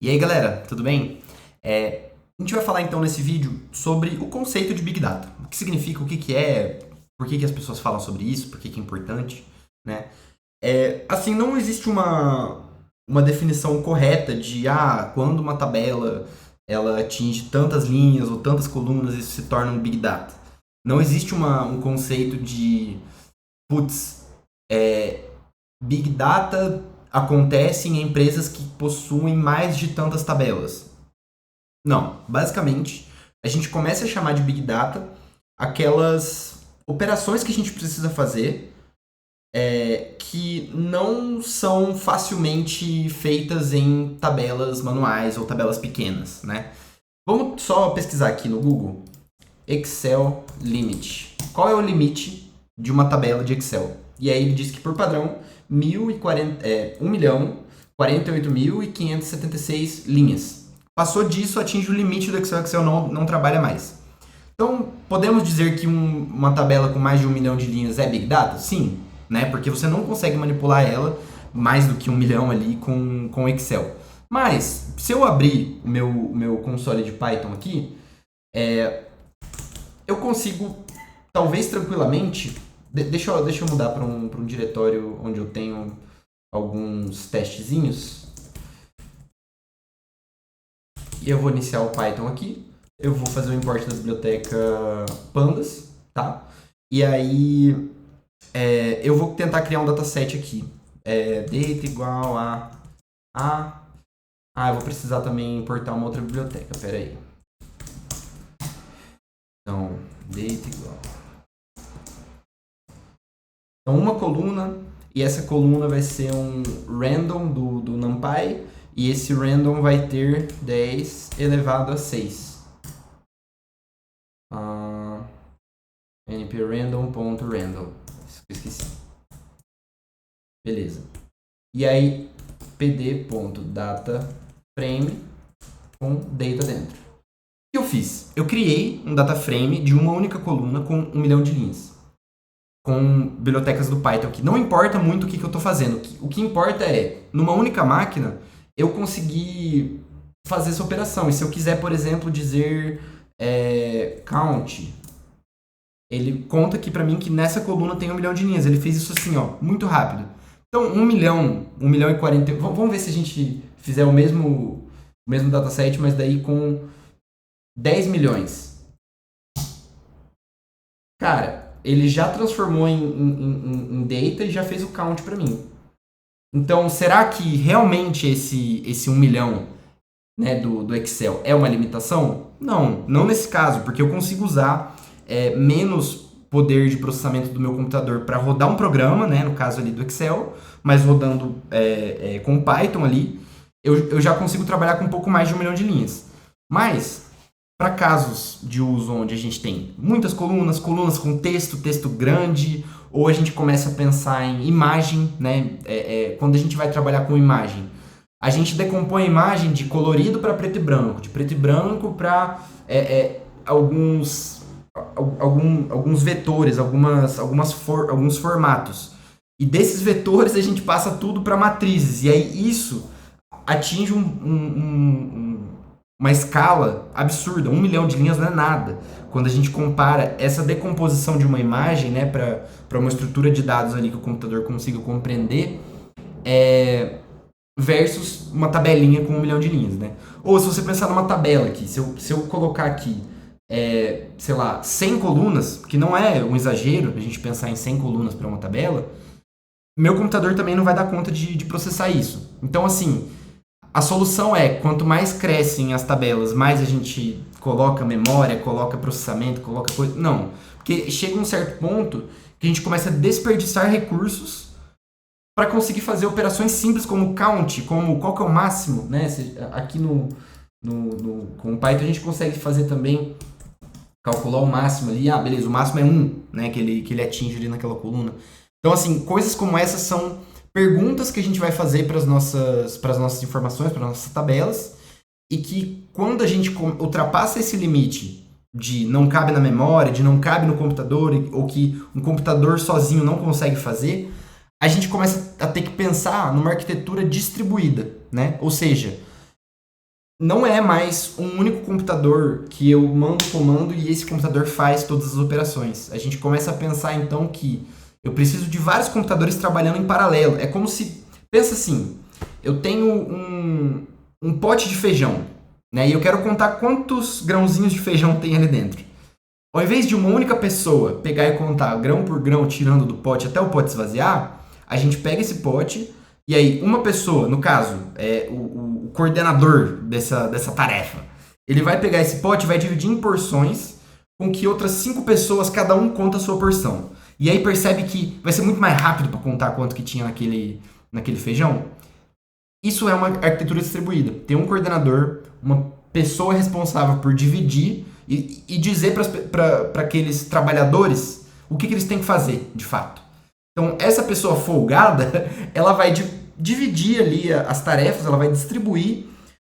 E aí, galera, tudo bem? A gente vai falar então nesse vídeo sobre o conceito de Big Data. O que significa, o que que é, por que que as pessoas falam sobre isso, por que que é importante, né? Assim, não existe uma definição correta de quando uma tabela ela atinge tantas linhas ou tantas colunas, isso se torna um Big Data. Não existe um conceito de, putz, é, Big Data acontece em empresas que possuem mais de tantas tabelas. Não, basicamente, a gente começa a chamar de Big Data aquelas operações que a gente precisa fazer que não são facilmente feitas em tabelas manuais ou tabelas pequenas, né? Vamos só pesquisar aqui no Google Excel Limit. Qual é o limite de uma tabela de Excel? E aí ele diz que por padrão 1.048.576 linhas. Passou disso, atinge o limite do Excel, o Excel não trabalha mais. Então, podemos dizer que uma tabela com mais de 1 milhão de linhas é Big Data? Sim, né? Porque você não consegue manipular ela mais do que 1 milhão ali com Excel. Mas, se eu abrir o meu console de Python aqui, eu consigo, talvez tranquilamente, deixa eu mudar para um diretório onde eu tenho alguns testezinhos. E eu vou iniciar o Python aqui. Eu vou fazer o import da biblioteca pandas, tá? E aí eu vou tentar criar um dataset aqui. Data igual a... eu vou precisar também importar uma outra biblioteca, pera aí. Então, data igual... Então, uma coluna, e essa coluna vai ser um random do NumPy, e esse random vai ter 10 elevado a 6. nprandom.random. Isso que eu esqueci. Beleza. E aí, pd.dataframe com data dentro. O que eu fiz? Eu criei um dataframe de uma única coluna com 1 milhão de linhas. Com bibliotecas do Python, que não importa muito o que eu estou fazendo. O que importa é, numa única máquina, eu conseguir fazer essa operação. E se eu quiser, por exemplo, dizer count, ele conta aqui para mim que nessa coluna tem 1 milhão de linhas. Ele fez isso assim, ó, muito rápido. Então, 1 milhão e 40... Vamos ver se a gente fizer o mesmo dataset, mas daí com 10 milhões. Cara, ele já transformou em data e já fez o count para mim. Então, será que realmente esse 1 milhão, né, do Excel é uma limitação? Não nesse caso, porque eu consigo usar menos poder de processamento do meu computador para rodar um programa, né, no caso ali do Excel, mas rodando com Python ali, eu já consigo trabalhar com um pouco mais de 1 milhão de linhas. Mas, para casos de uso onde a gente tem muitas colunas com texto grande, ou a gente começa a pensar em imagem, né? Quando a gente vai trabalhar com imagem, a gente decompõe a imagem de colorido para preto e branco, de preto e branco para alguns vetores, alguns formatos. E desses vetores a gente passa tudo para matrizes. E aí isso atinge uma escala absurda. 1 milhão de linhas não é nada. Quando a gente compara essa decomposição de uma imagem, né, para uma estrutura de dados ali que o computador consiga compreender, versus uma tabelinha com 1 milhão de linhas, né? Ou se você pensar numa tabela aqui, se eu colocar aqui, sei lá, 100 colunas, que não é um exagero a gente pensar em 100 colunas para uma tabela, meu computador também não vai dar conta de processar isso. Então, assim, a solução quanto mais crescem as tabelas, mais a gente coloca memória, coloca processamento, coloca coisa... Não, porque chega um certo ponto que a gente começa a desperdiçar recursos para conseguir fazer operações simples como count, como qual que é o máximo, né? Aqui com o Python a gente consegue fazer também, calcular o máximo ali. Beleza, o máximo é 1, né? Que ele atinge ali naquela coluna. Então, assim, coisas como essas são perguntas que a gente vai fazer para as nossas informações, para as nossas tabelas, e que quando a gente ultrapassa esse limite de não cabe na memória, de não cabe no computador, ou que um computador sozinho não consegue fazer, a gente começa a ter que pensar numa arquitetura distribuída, né? Ou seja, não é mais um único computador que eu mando o comando e esse computador faz todas as operações. A gente começa a pensar então que eu preciso de vários computadores trabalhando em paralelo. É como se, pensa assim, eu tenho um pote de feijão, né? E eu quero contar quantos grãozinhos de feijão tem ali dentro. Ao invés de uma única pessoa pegar e contar grão por grão, tirando do pote até o pote esvaziar, a gente pega esse pote e aí uma pessoa, no caso, o coordenador dessa tarefa, ele vai pegar esse pote e vai dividir em porções com que outras 5 pessoas, cada um conta a sua porção. E aí percebe que vai ser muito mais rápido para contar quanto que tinha naquele feijão. Isso é uma arquitetura distribuída. Tem um coordenador, uma pessoa responsável por dividir e dizer para aqueles trabalhadores o que eles têm que fazer, de fato. Então, essa pessoa folgada, ela vai dividir ali as tarefas, ela vai distribuir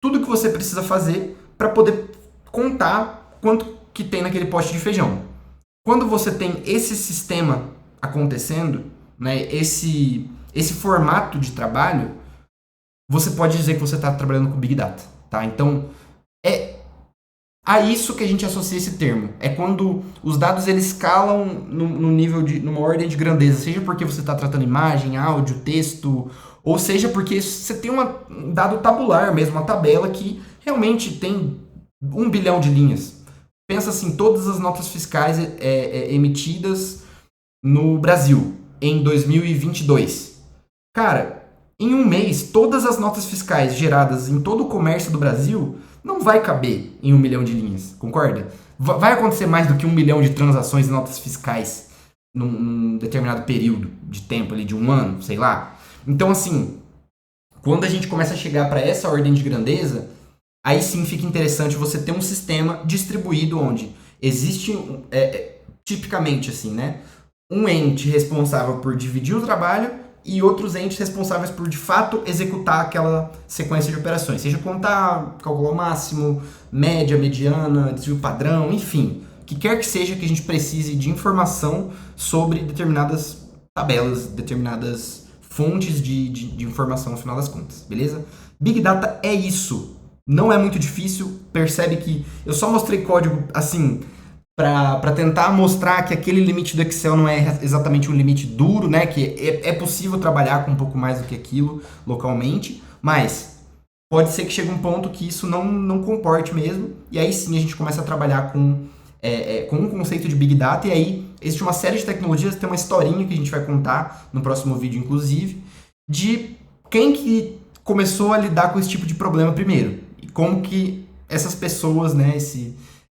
tudo que você precisa fazer para poder contar quanto que tem naquele pote de feijão. Quando você tem esse sistema acontecendo, né, esse formato de trabalho, você pode dizer que você está trabalhando com Big Data. Tá? Então, é a isso que a gente associa esse termo. É quando os dados eles escalam no nível numa ordem de grandeza, seja porque você está tratando imagem, áudio, texto, ou seja porque você tem um dado tabular mesmo, uma tabela que realmente tem 1 bilhão de linhas. Pensa assim, todas as notas fiscais emitidas no Brasil em 2022. Cara, em um mês, todas as notas fiscais geradas em todo o comércio do Brasil não vai caber em 1 milhão de linhas, concorda? Vai acontecer mais do que 1 milhão de transações em notas fiscais num determinado período de tempo ali, de um ano, sei lá. Então, assim, quando a gente começa a chegar para essa ordem de grandeza, aí sim fica interessante você ter um sistema distribuído onde existe, tipicamente assim, né? Um ente responsável por dividir o trabalho e outros entes responsáveis por, de fato, executar aquela sequência de operações. Seja contar, calcular o máximo, média, mediana, desvio padrão, enfim. O que quer que seja que a gente precise de informação sobre determinadas tabelas, determinadas fontes de informação no final das contas, beleza? Big Data é isso. Não é muito difícil, percebe que eu só mostrei código, assim, para tentar mostrar que aquele limite do Excel não é exatamente um limite duro, né? Que é possível trabalhar com um pouco mais do que aquilo localmente, mas pode ser que chegue um ponto que isso não comporte mesmo, e aí sim a gente começa a trabalhar com um conceito de Big Data, e aí existe uma série de tecnologias, tem uma historinha que a gente vai contar no próximo vídeo, inclusive, de quem que começou a lidar com esse tipo de problema primeiro, e como que essas pessoas, né,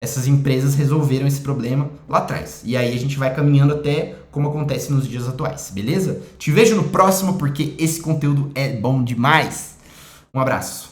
essas empresas resolveram esse problema lá atrás. E aí a gente vai caminhando até como acontece nos dias atuais, beleza? Te vejo no próximo porque esse conteúdo é bom demais. Um abraço.